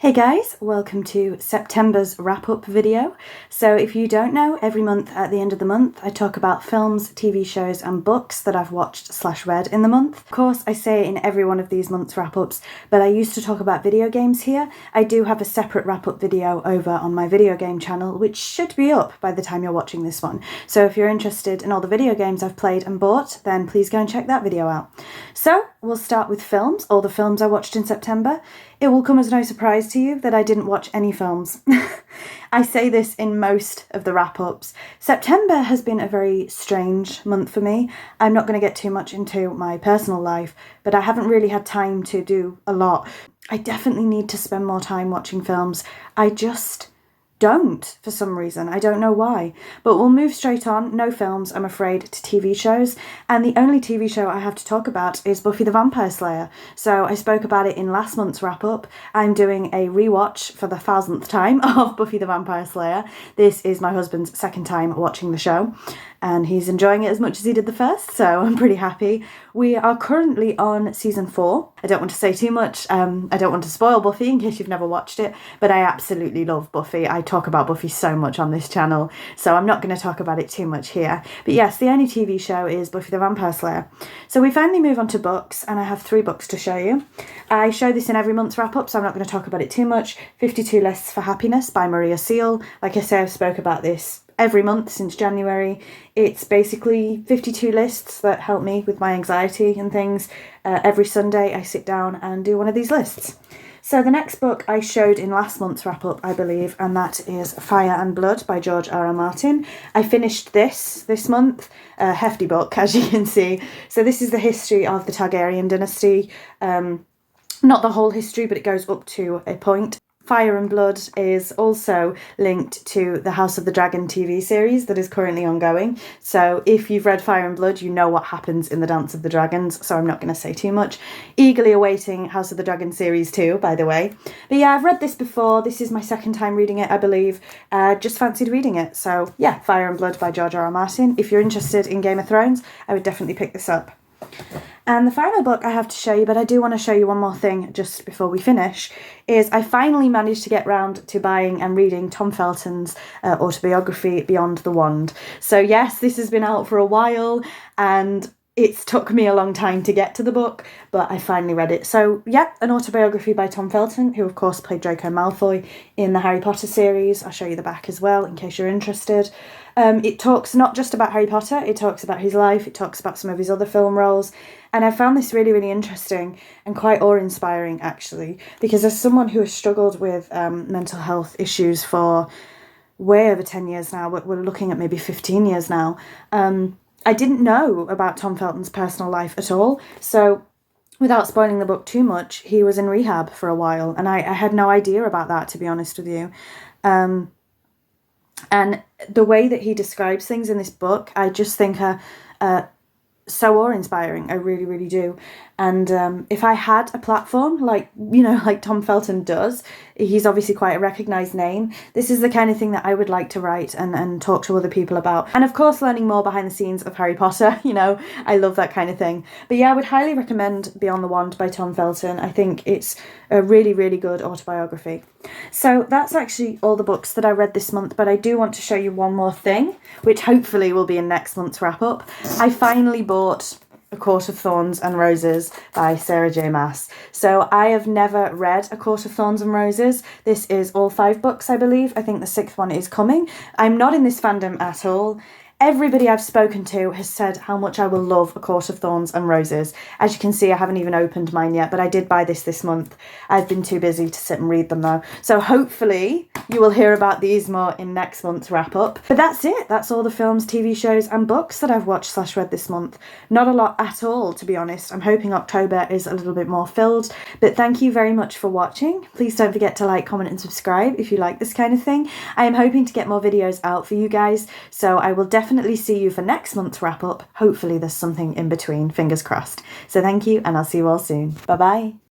Hey guys, welcome to September's wrap-up video. So if you don't know, every month at the end of the month I talk about films, TV shows and books that I've watched/read in the month. Of course, I say in every one of these month's wrap-ups, but I used to talk about video games here. I do have a separate wrap-up video over on my video game channel, which should be up by the time you're watching this one. So if you're interested in all the video games I've played and bought, then please go and check that video out. So we'll start with films, all the films I watched in September. It will come as no surprise to you that I didn't watch any films. I say this in most of the wrap-ups. September has been a very strange month for me. I'm not going to get too much into my personal life, but I haven't really had time to do a lot. I definitely need to spend more time watching films. I just don't, for some reason. I don't know why. But we'll move straight on. No films, I'm afraid, to TV shows. And the only TV show I have to talk about is Buffy the Vampire Slayer. So I spoke about it in last month's wrap-up. I'm doing a rewatch for the 1000th time of Buffy the Vampire Slayer. This is my husband's second time watching the show, and he's enjoying it as much as he did the first, so I'm pretty happy. We are currently on season 4. I don't want to say too much. I don't want to spoil Buffy in case you've never watched it, but I absolutely love Buffy. I talk about Buffy so much on this channel, so I'm not going to talk about it too much here. But yes, the only TV show is Buffy the Vampire Slayer. So we finally move on to books, and I have 3 books to show you. I show this in every month's wrap-up, so I'm not going to talk about it too much. 52 Lists for Happiness by Maria Seal. Like I say, I've spoke about this every month since January. It's basically 52 lists that help me with my anxiety and things. Every Sunday I sit down and do one of these lists. So the next book I showed in last month's wrap-up, I believe, and that is Fire and Blood by George R.R. Martin. I finished this month, a hefty book, as you can see. So this is the history of the Targaryen dynasty. Not the whole history, but it goes up to a point. Fire and Blood is also linked to the House of the Dragon TV series that is currently ongoing. So if you've read Fire and Blood, you know what happens in the Dance of the Dragons, so I'm not going to say too much. Eagerly awaiting House of the Dragon series 2, by the way. But yeah, I've read this before. This is my second time reading it, I believe. Just fancied reading it. So yeah, Fire and Blood by George R.R. Martin. If you're interested in Game of Thrones, I would definitely pick this up. And the final book I have to show you, but I do want to show you one more thing just before we finish, is I finally managed to get round to buying and reading Tom Felton's autobiography, Beyond the Wand. So yes, this has been out for a while, and it's took me a long time to get to the book, but I finally read it. So yeah, an autobiography by Tom Felton, who of course played Draco Malfoy in the Harry Potter series. I'll show you the back as well in case you're interested. It talks not just about Harry Potter, it talks about his life, it talks about some of his other film roles, and I found this really, really interesting and quite awe-inspiring actually, because as someone who has struggled with mental health issues for way over 10 years now, we're looking at maybe 15 years now, I didn't know about Tom Felton's personal life at all. So without spoiling the book too much, he was in rehab for a while, and I had no idea about that, to be honest with you. And the way that he describes things in this book, I just think are so awe-inspiring. I really, really do. And if I had a platform like Tom Felton does, he's obviously quite a recognised name. This is the kind of thing that I would like to write and talk to other people about. And of course, learning more behind the scenes of Harry Potter, I love that kind of thing. But yeah, I would highly recommend Beyond the Wand by Tom Felton. I think it's a really, really good autobiography. So that's actually all the books that I read this month, but I do want to show you one more thing, which hopefully will be in next month's wrap-up. I finally bought A Court of Thorns and Roses by Sarah J. Maas. So I have never read A Court of Thorns and Roses. This is all 5 books, I believe. I think the 6th one is coming. I'm not in this fandom at all. Everybody I've spoken to has said how much I will love A Court of Thorns and Roses. As you can see, I haven't even opened mine yet, but I did buy this month. I've been too busy to sit and read them though. So hopefully you will hear about these more in next month's wrap-up. But that's it. That's all the films, TV shows and books that I've watched/read this month. Not a lot at all, to be honest. I'm hoping October is a little bit more filled. But thank you very much for watching. Please don't forget to like, comment and subscribe if you like this kind of thing. I am hoping to get more videos out for you guys, so I will definitely see you for next month's wrap-up. Hopefully there's something in between, fingers crossed. So thank you, and I'll see you all soon. Bye bye.